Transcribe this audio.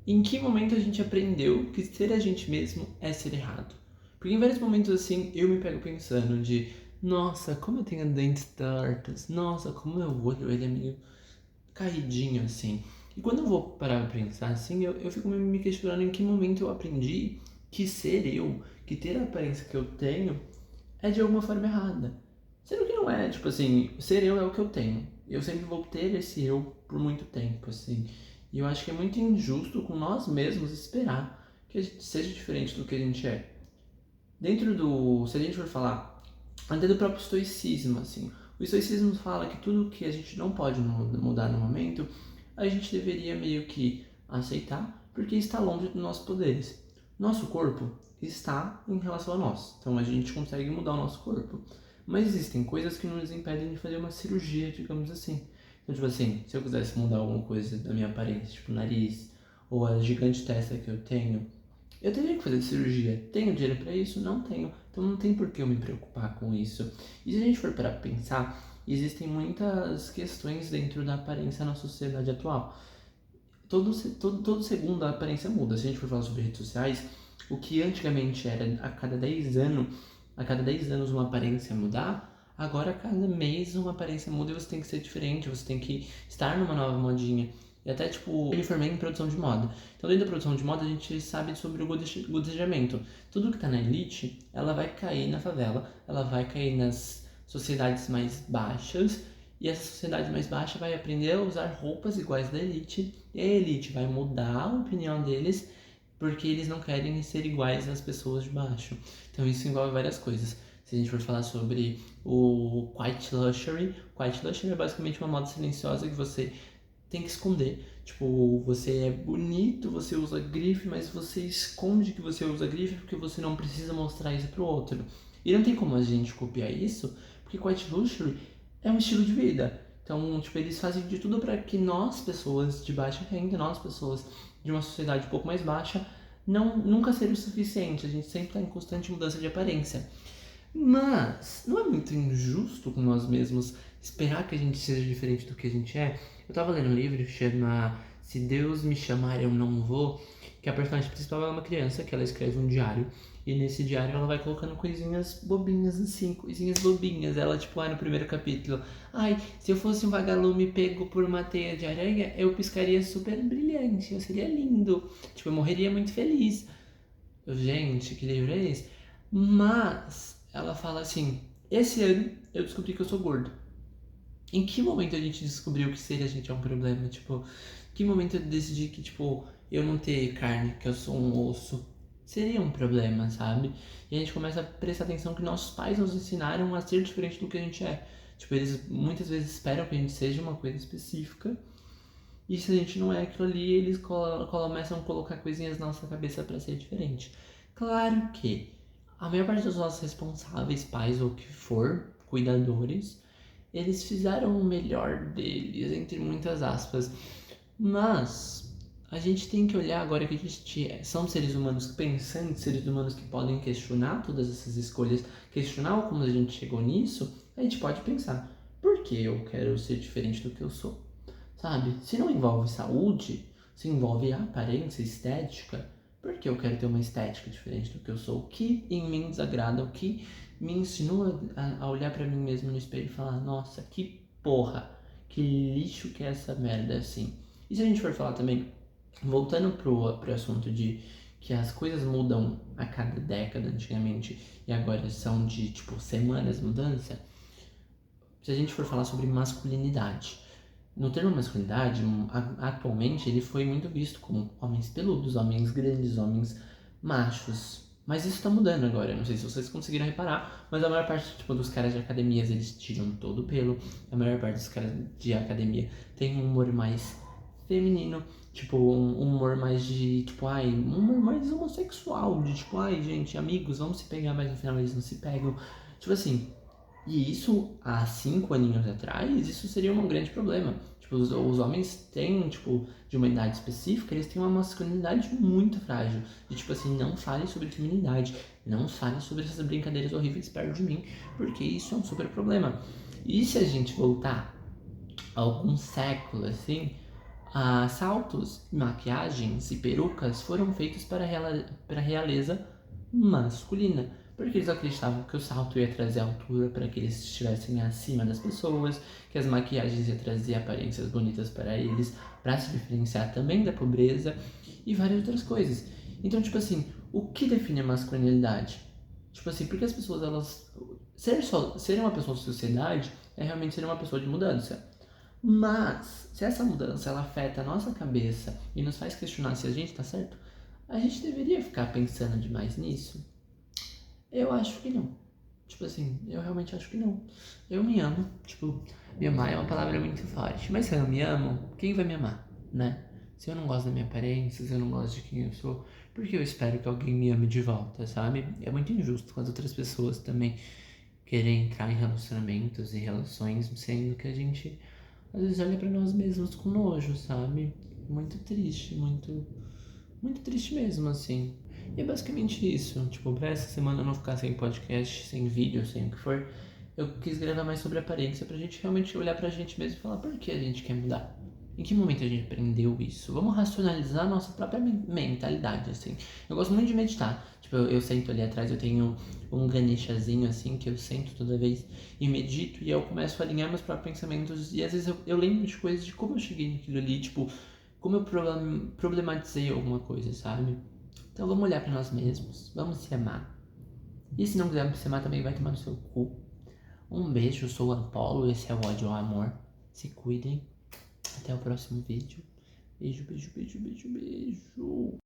Em que momento a gente aprendeu que ser a gente mesmo é ser errado? Porque em vários momentos assim eu me pego pensando de nossa, como eu tenho dentes tortos, nossa, como meu olho ele é meio caidinho assim. E quando eu vou parar pra pensar assim, eu fico me questionando em que momento eu aprendi que ser eu, que ter a aparência que eu tenho, é de alguma forma errada. Sendo que não é, tipo assim, ser eu é o que eu tenho. Eu sempre vou ter esse eu por muito tempo, assim. E eu acho que é muito injusto com nós mesmos esperar que a gente seja diferente do que a gente é. Dentro do. Se a gente for falar até do próprio estoicismo, assim. O estoicismo fala que tudo que a gente não pode mudar no momento, a gente deveria meio que aceitar, porque está longe dos nossos poderes. Nosso corpo está em relação a nós, então a gente consegue mudar o nosso corpo. Mas existem coisas que nos impedem de fazer uma cirurgia, digamos assim. Então, tipo assim, se eu quisesse mudar alguma coisa da minha aparência, tipo nariz, ou a gigante testa que eu tenho, eu teria que fazer cirurgia. Tenho dinheiro para isso? Não tenho. Então não tem por que eu me preocupar com isso. E se a gente for para pensar, existem muitas questões dentro da aparência na sociedade atual. Todo segundo a aparência muda. Se a gente for falar sobre redes sociais, o que antigamente era a cada 10 anos uma aparência mudar, agora a cada mês uma aparência muda e você tem que ser diferente, você tem que estar numa nova modinha. E até, tipo, eu me formei em produção de moda. Então, dentro da produção de moda, a gente sabe sobre o godejamento. Tudo que tá na elite, ela vai cair na favela, ela vai cair nas sociedades mais baixas, e essa sociedade mais baixa vai aprender a usar roupas iguais da elite, e a elite vai mudar a opinião deles, porque eles não querem ser iguais às pessoas de baixo. Então, isso envolve várias coisas. Se a gente for falar sobre o Quiet Luxury é basicamente uma moda silenciosa que você tem que esconder. Tipo, você é bonito, você usa grife, mas você esconde que você usa grife porque você não precisa mostrar isso pro outro. E não tem como a gente copiar isso, porque Quiet Luxury é um estilo de vida. Então, tipo, eles fazem de tudo para que nós, pessoas de baixa renda, nós, pessoas de uma sociedade um pouco mais baixa, nunca seja o suficiente. A gente sempre está em constante mudança de aparência. Mas não é muito injusto com nós mesmos esperar que a gente seja diferente do que a gente é? Eu tava lendo um livro que chama Se Deus Me Chamar Eu Não Vou, que a personagem principal é uma criança que ela escreve um diário. E nesse diário ela vai colocando coisinhas bobinhas assim, coisinhas bobinhas. Ela, tipo, no primeiro capítulo: ai, se eu fosse um vagalume pego por uma teia de aranha, eu piscaria super brilhante, eu seria lindo. Tipo, eu morreria muito feliz. Gente, que livro é esse? Mas ela fala assim: esse ano eu descobri que eu sou gordo. Em que momento a gente descobriu que ser a gente é um problema? Tipo, que momento eu decidi que, tipo, eu não ter carne, que eu sou um osso, seria um problema, sabe? E a gente começa a prestar atenção que nossos pais nos ensinaram a ser diferente do que a gente é. Tipo, eles muitas vezes esperam que a gente seja uma coisa específica. E se a gente não é aquilo ali, eles começam a colocar coisinhas na nossa cabeça para ser diferente. Claro que a maior parte dos nossos responsáveis, pais ou o que for, cuidadores, eles fizeram o melhor deles, entre muitas aspas. Mas a gente tem que olhar agora que a gente são seres humanos pensantes, seres humanos que podem questionar todas essas escolhas, questionar como a gente chegou nisso, a gente pode pensar, por que eu quero ser diferente do que eu sou? Sabe? Se não envolve saúde, se envolve aparência, estética, por que eu quero ter uma estética diferente do que eu sou? O que em mim desagrada? O que me ensinou a olhar pra mim mesmo no espelho e falar: nossa, que porra, que lixo que é essa merda assim? E se a gente for falar também, voltando pro assunto de que as coisas mudam a cada década antigamente e agora são de tipo semanas mudança, se a gente for falar sobre masculinidade. No termo masculinidade, atualmente ele foi muito visto como homens peludos, homens grandes, homens machos. Mas isso tá mudando agora, não sei se vocês conseguiram reparar, mas a maior parte tipo, dos caras de academias eles tiram todo o pelo, a maior parte dos caras de academia tem um humor mais feminino, tipo um humor mais de, tipo, ai, um humor mais homossexual, de tipo, ai gente, amigos, vamos se pegar, mas no final eles não se pegam. Tipo assim, e isso, há 5 aninhos atrás, isso seria um grande problema. Tipo, os homens têm, tipo, de uma idade específica, eles têm uma masculinidade muito frágil. E, tipo assim, não falem sobre feminidade, não falem sobre essas brincadeiras horríveis perto de mim, porque isso é um super problema. E se a gente voltar a alguns séculos, assim, Saltos, maquiagens e perucas foram feitos para a realeza masculina, porque eles acreditavam que o salto ia trazer altura para que eles estivessem acima das pessoas, que as maquiagens iam trazer aparências bonitas para eles, para se diferenciar também da pobreza e várias outras coisas. Então, tipo assim, o que define a masculinidade? Tipo assim, porque as pessoas, elas... ser uma pessoa de sociedade é realmente ser uma pessoa de mudança. Mas, se essa mudança ela afeta a nossa cabeça e nos faz questionar se a gente tá certo, a gente deveria ficar pensando demais nisso? Eu acho que não. Tipo assim, eu realmente acho que não. Eu me amo. Tipo, me amar é uma palavra muito forte. Mas se eu não me amo, quem vai me amar, né? Se eu não gosto da minha aparência, se eu não gosto de quem eu sou, por que eu espero que alguém me ame de volta, sabe? É muito injusto com as outras pessoas também querer entrar em relacionamentos e relações, sendo que a gente às vezes olha pra nós mesmos com nojo, sabe? Muito triste, muito triste mesmo, assim. E é basicamente isso. Tipo, pra essa semana não ficar sem podcast, sem vídeo, sem o que for, eu quis gravar mais sobre aparência pra gente realmente olhar pra gente mesmo e falar por que a gente quer mudar. Em que momento a gente aprendeu isso? Vamos racionalizar a nossa própria mentalidade, assim. Eu gosto muito de meditar. Tipo, eu sento ali atrás, eu tenho um Ganeshazinho, assim, que eu sento toda vez e medito e eu começo a alinhar meus próprios pensamentos. E às vezes eu lembro de coisas de como eu cheguei naquilo ali, tipo, como eu problematizei alguma coisa, sabe? Então vamos olhar pra nós mesmos, vamos se amar. E se não quiser se amar também, vai tomar no seu cu. Um beijo, eu sou o Apolo, esse é o Ódio ao Amor. Se cuidem. Até o próximo vídeo. Beijo, beijo, beijo, beijo, beijo.